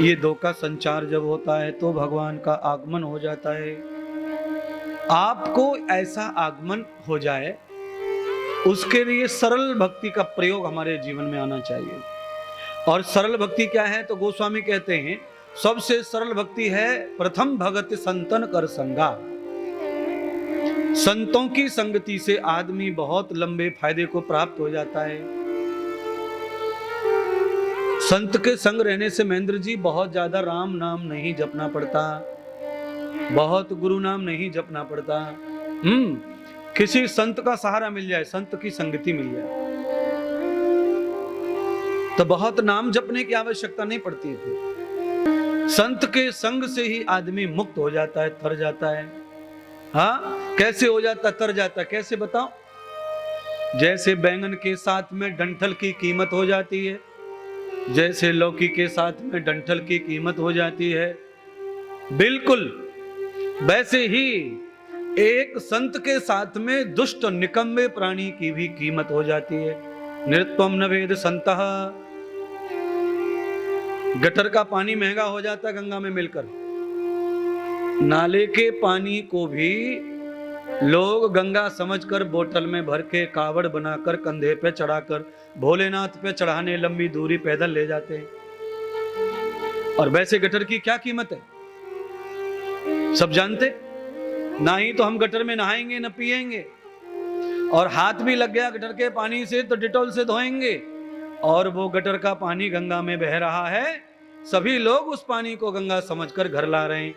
ये दो का संचार जब होता है तो भगवान का आगमन हो जाता है। आपको ऐसा आगमन हो जाए, उसके लिए सरल भक्ति का प्रयोग हमारे जीवन में आना चाहिए। और सरल भक्ति क्या है? तो गोस्वामी कहते हैं सबसे सरल भक्ति है प्रथम भगत संतन कर संगा। संतों की संगति से आदमी बहुत लंबे फायदे को प्राप्त हो जाता है। संत के संग रहने से महेंद्र जी बहुत ज्यादा राम नाम नहीं जपना पड़ता, बहुत गुरु नाम नहीं जपना पड़ता। किसी संत का सहारा मिल जाए, संत की संगति मिल जाए तो बहुत नाम जपने की आवश्यकता नहीं पड़ती थी। संत के संग से ही आदमी मुक्त हो जाता है, तर जाता है। हाँ, कैसे हो जाता, तर जाता, कैसे बताओ? जैसे बैंगन के साथ में डंठल की कीमत हो जाती है, जैसे लौकी के साथ में डंठल की कीमत हो जाती है, बिल्कुल वैसे ही एक संत के साथ में दुष्ट निकम्मे प्राणी की भी कीमत हो जाती है। नृत्वम न वेद संतः। गटर का पानी महंगा हो जाता है गंगा में मिलकर, नाले के पानी को भी लोग गंगा समझकर बोतल में भर के कावड़ बनाकर कंधे पे चढ़ाकर भोलेनाथ पे चढ़ाने लंबी दूरी पैदल ले जाते हैं। और वैसे गटर की क्या कीमत है सब जानते? ना ही तो हम गटर में नहाएंगे न पिएंगे, और हाथ भी लग गया गटर के पानी से तो डिटॉल से धोएंगे, और वो गटर का पानी गंगा में बह रहा है, सभी लोग उस पानी को गंगा समझकर घर ला रहे हैं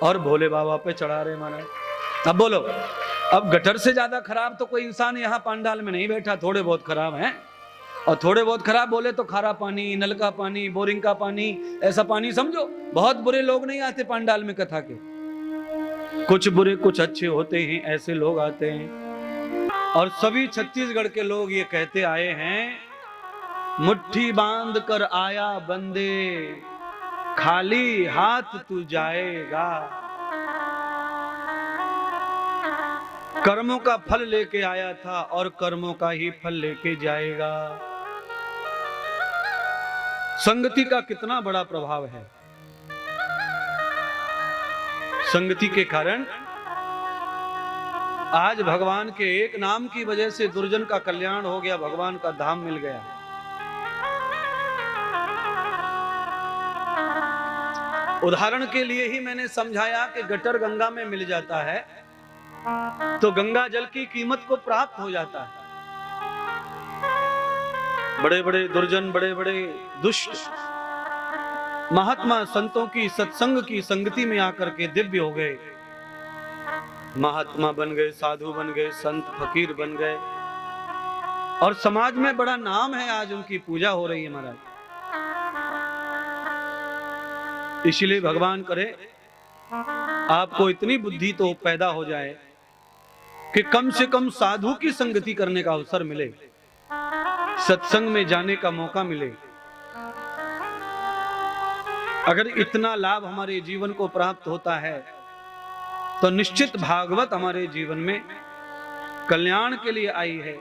और भोले बाबा पे चढ़ा रहे महाराज। अब बोलो, अब गटर से ज्यादा खराब तो कोई इंसान यहाँ पांडाल में नहीं बैठा। थोड़े बहुत खराब हैं, और थोड़े बहुत खराब बोले तो खारा पानी, नल का पानी, बोरिंग का पानी, ऐसा पानी समझो। बहुत बुरे लोग नहीं आते पांडाल में कथा के, कुछ बुरे कुछ अच्छे होते हैं, ऐसे लोग आते हैं। और सभी छत्तीसगढ़ के लोग ये कहते आए हैं, मुट्ठी बांध कर आया बंदे, खाली हाथ तू जाएगा। कर्मों का फल लेके आया था और कर्मों का ही फल लेके जाएगा। संगति का कितना बड़ा प्रभाव है। संगति के कारण आज भगवान के एक नाम की वजह से दुर्जन का कल्याण हो गया, भगवान का धाम मिल गया। उदाहरण के लिए ही मैंने समझाया कि गटर गंगा में मिल जाता है तो गंगा जल की कीमत को प्राप्त हो जाता है। बड़े बड़े दुर्जन, बड़े बड़े दुष्ट महात्मा संतों की सत्संग की संगति में आकर के दिव्य हो गए, महात्मा बन गए, साधु बन गए, संत फकीर बन गए, और समाज में बड़ा नाम है। आज उनकी पूजा हो रही है महाराज। इसलिए भगवान करे आपको इतनी बुद्धि तो पैदा हो जाए कि कम से कम साधु की संगति करने का अवसर मिले, सत्संग में जाने का मौका मिले। अगर इतना लाभ हमारे जीवन को प्राप्त होता है तो निश्चित भागवत हमारे जीवन में कल्याण के लिए आई है।